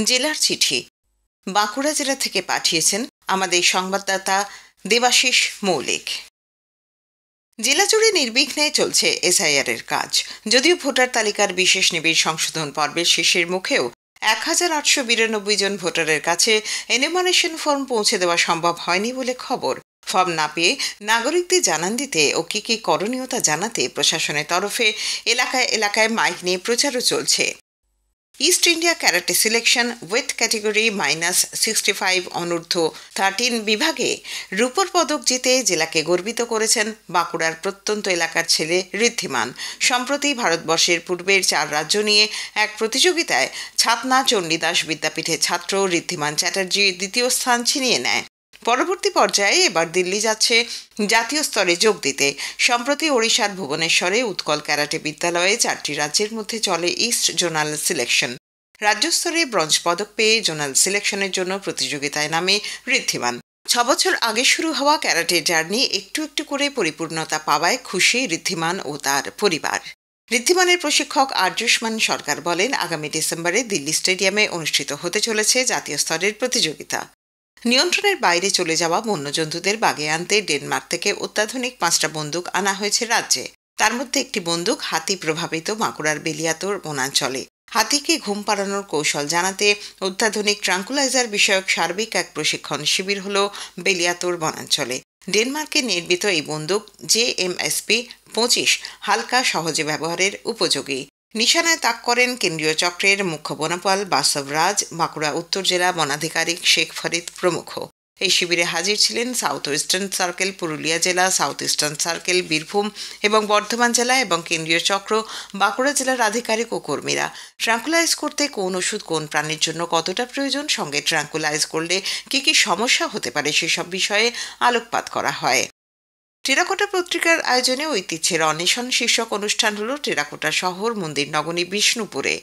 জেলার চিঠি বাঁকুড়া জেলা থেকে পাঠিয়েছেন আমাদের সংবাদদাতা দেবাশিস মৌলিক। জেলা জুড়ে নির্বিঘ্নে চলছে এসআইআর এর কাজ। যদিও ভোটার তালিকার বিশেষ নিবিড় সংশোধন পর্বের শেষের মুখেও 1892 জন ভোটারের কাছে এনুমারেশন ফর্ম পৌঁছে দেওয়া সম্ভব হয়নি বলে খবর। ফর্ম না পেয়ে নাগরিকদের জানান দিতে ও কি করণীয় তা জানাতে প্রশাসনের তরফে এলাকায় এলাকায় মাইক নিয়ে প্রচারও চলছে। East India karate selection weight category -65 অনূর্ধ্ব 13 বিভাগে রূপোর পদক জিতে জেলাকে গর্বিত করেছেন বাঁকুড়ার প্রত্যন্ত এলাকার ছেলে ঋদ্ধিমান। সম্প্রতি ভারতবর্ষের পূর্বের 4 রাজ্য নিয়ে এক প্রতিযোগিতায় ছাতনা চণ্ডীদাস বিদ্যাপীঠের ছাত্র ঋদ্ধিমান চ্যাটার্জি দ্বিতীয় স্থান ছিনিয়ে নেয়। পরবর্তী পর্যায়ে এবার দিল্লি যাচ্ছে জাতীয় স্তরে যোগ দিতে। সম্প্রতি ওড়িশার ভুবনেশ্বরে উৎকল ক্যারাটে বিদ্যালয়ে 4টি রাজ্যের মধ্যে চলে ইস্ট জোনাল সিলেকশন। রাজ্যস্তরে ব্রোঞ্জ পদক পেয়ে জোনাল সিলেকশনের জন্য প্রতিযোগিতায় নামে ঋদ্ধিমান। 6 বছর আগে শুরু হওয়া ক্যারাটে জার্নি একটু একটু করে পরিপূর্ণতা পাওয়ায় খুশি ঋদ্ধিমান ও তার পরিবার। ঋদ্ধিমানের প্রশিক্ষক আর্যুষ্মান সরকার বলেন, আগামী ডিসেম্বরে দিল্লি স্টেডিয়ামে অনুষ্ঠিত হতে চলেছে জাতীয় স্তরের প্রতিযোগিতা। নিয়ন্ত্রণের বাইরে চলে যাওয়া বন্যজন্তুদের বাগে আনতে ডেনমার্ক থেকে অত্যাধুনিক 5টা বন্দুক আনা হয়েছে রাজ্যে। তার মধ্যে একটি বন্দুক হাতি প্রভাবিত বাঁকুড়ার বেলিয়াতোর বনাঞ্চলে। হাতিকে ঘুম পাড়ানোর কৌশল জানাতে অত্যাধুনিক ট্রাঙ্কুলাইজার বিষয়ক সার্বিক এক প্রশিক্ষণ শিবির হল বেলিয়াতোর বনাঞ্চলে। ডেনমার্কে নির্মিত এই বন্দুক JMSP-25 হালকা সহজে ব্যবহারের উপযোগী। নিশানায় তাক করেন কেন্দ্রীয় চক্রের মুখ্য বনপাল বাসব রাজ, বাঁকুড়া উত্তর জেলা বনাধিকারিক শেখ ফরিদ প্রমুখ। এই শিবিরে হাজির ছিলেন সাউথ ওয়েস্টার্ন সার্কেল পুরুলিয়া জেলা, সাউথ ইস্টার্ন সার্কেল বীরভূম এবং বর্ধমান জেলা এবং কেন্দ্রীয় চক্র বাঁকুড়া জেলার আধিকারিক ও কর্মীরা। ট্রাঙ্কুলাইজ করতে কোন ওষুধ কোন প্রাণীর জন্য কতটা প্রয়োজন, সঙ্গে ট্রাঙ্কুলাইজ করলে কি সমস্যা হতে পারে সেসব বিষয়ে আলোকপাত করা হয়। টেরাকোটা পত্রিকার আয়োজনে ঐতিহ্যের অন্বেষণ শীর্ষক অনুষ্ঠান হল টেরাকোটা শহর মন্দির নগরী বিষ্ণুপুরে।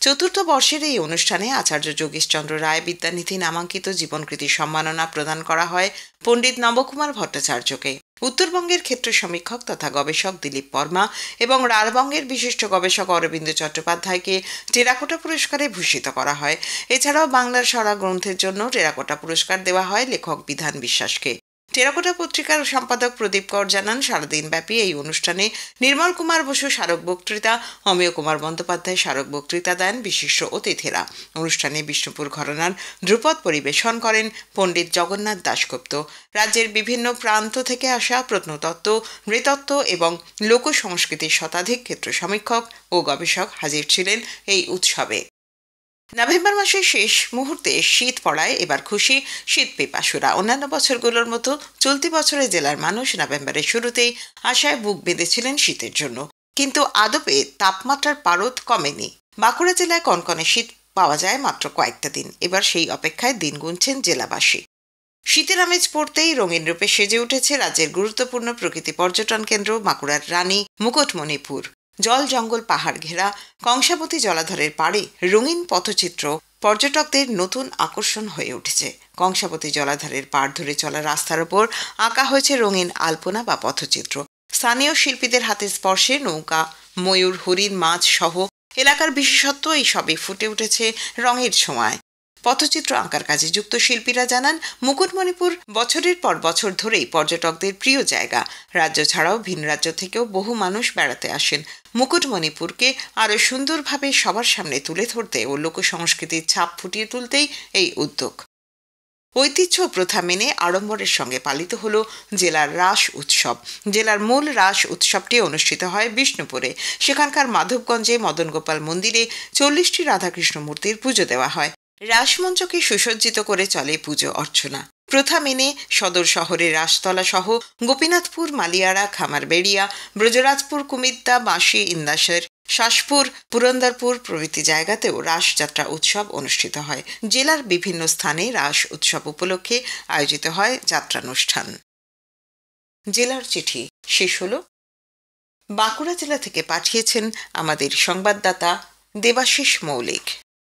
4র্থ বর্ষের এই অনুষ্ঠানে আচার্য যোগেশচন্দ্র রায় বিদ্যানিধি নামাঙ্কিত জীবনকৃতি সম্মাননা প্রদান করা হয় পণ্ডিত নবকুমার ভট্টাচার্যকে। উত্তরবঙ্গের ক্ষেত্র সমীক্ষক তথা গবেষক দিলীপ বর্মা এবং রাঢ়বঙ্গের বিশিষ্ট গবেষক অরবিন্দ চট্টোপাধ্যায়কে টেরাকোটা পুরস্কারে ভূষিত করা হয়। এছাড়াও বাংলার সরা গ্রন্থের জন্য টেরাকোটা পুরস্কার দেওয়া হয় লেখক বিধান বিশ্বাসকে। টেরাকোটা পত্রিকার সম্পাদক প্রদীপ কর জানান, সারাদিনব্যাপী এই অনুষ্ঠানে নির্মল কুমার বসু স্মারক বক্তৃতা, অমিয় কুমার বন্দ্যোপাধ্যায় স্মারক বক্তৃতা দেন বিশিষ্ট অতিথিরা। অনুষ্ঠানে বিষ্ণুপুর ঘরানার ধ্রুপদ পরিবেশন করেন পণ্ডিত জগন্নাথ দাশগুপ্ত। রাজ্যের বিভিন্ন প্রান্ত থেকে আসা প্রত্নতত্ত্ব, নৃতত্ত্ব এবং লোক সংস্কৃতির শতাধিক ক্ষেত্র সমীক্ষক ও গবেষক হাজির ছিলেন এই উৎসবে। নভেম্বর মাসের শেষ মুহূর্তে শীত পড়ায় এবার খুশি শীত পিপাসুরা। অন্যান্য বছরগুলোর মতো চলতি বছরে জেলার মানুষ নভেম্বরের শুরুতেই আশায় বুক বেঁধেছিলেন শীতের জন্য, কিন্তু আদপে তাপমাত্রার পারদ কমেনি। বাঁকুড়া জেলায় কনকনে শীত পাওয়া যায় মাত্র কয়েকটা দিন। এবার সেই অপেক্ষায় দিন গুনছেন জেলাবাসী। শীতের আমেজ পড়তেই রঙিন রূপে সেজে উঠেছে রাজ্যের গুরুত্বপূর্ণ প্রকৃতি পর্যটন কেন্দ্র বাঁকুড়ার রানী মুকুটমণিপুর। জল জঙ্গল পাহাড় ঘেরা কংসাবতী জলাধারের পাড়ে রঙিন পথচিত্র পর্যটকদের নতুন আকর্ষণ হয়ে উঠেছে। কংসাবতী জলাধারের পাড় ধরে চলা রাস্তার ওপর আঁকা হয়েছে রঙিন আলপনা বা পথচিত্র। স্থানীয় শিল্পীদের হাতের স্পর্শে নৌকা, ময়ূর, হরিণ, মাছ সহ এলাকার বিশেষত্ব এই সবই ফুটে উঠেছে রঙের ছোঁয়ায়। পথচিত্র আঁকার কাজে যুক্ত শিল্পীরা জানান, মুকুটমণিপুর বছরের পর বছর ধরেই পর্যটকদের প্রিয় জায়গা। রাজ্য ছাড়াও ভিন রাজ্য থেকেও বহু মানুষ বেড়াতে আসেন। মুকুটমণিপুরকে আরও সুন্দরভাবে সবার সামনে তুলে ধরতে ও লোকসংস্কৃতির ছাপ ফুটিয়ে তুলতেই এই উদ্যোগ। ঐতিহ্য প্রথা মেনে আড়ম্বরের সঙ্গে পালিত হল জেলার রাস উৎসব। জেলার মূল রাস উৎসবটি অনুষ্ঠিত হয় বিষ্ণুপুরে। সেখানকার মাধবগঞ্জে মদন গোপাল মন্দিরে 40টি রাধাকৃষ্ণ মূর্তির পুজো দেওয়া হয়। রাসমঞ্চকে সুসজ্জিত করে চলে পুজো অর্চনা। প্রথা মেনে সদর শহরের রাসতলা সহ গোপীনাথপুর, মালিয়াড়া, খামারবেড়িয়া, ব্রজরাজপুর, কুমিদ্দা, বাঁশি, ইন্দাসের, শাসপুর, পুরন্দরপুর প্রভৃতি জায়গাতেও রাসযাত্রা উৎসব অনুষ্ঠিত হয়। জেলার বিভিন্ন স্থানে রাস উৎসব উপলক্ষে আয়োজিত হয় যাত্রানুষ্ঠান। জেলার চিঠি শেষ হল। বাঁকুড়া জেলা থেকে পাঠিয়েছেন আমাদের সংবাদদাতা দেবাশিস মৌলিক।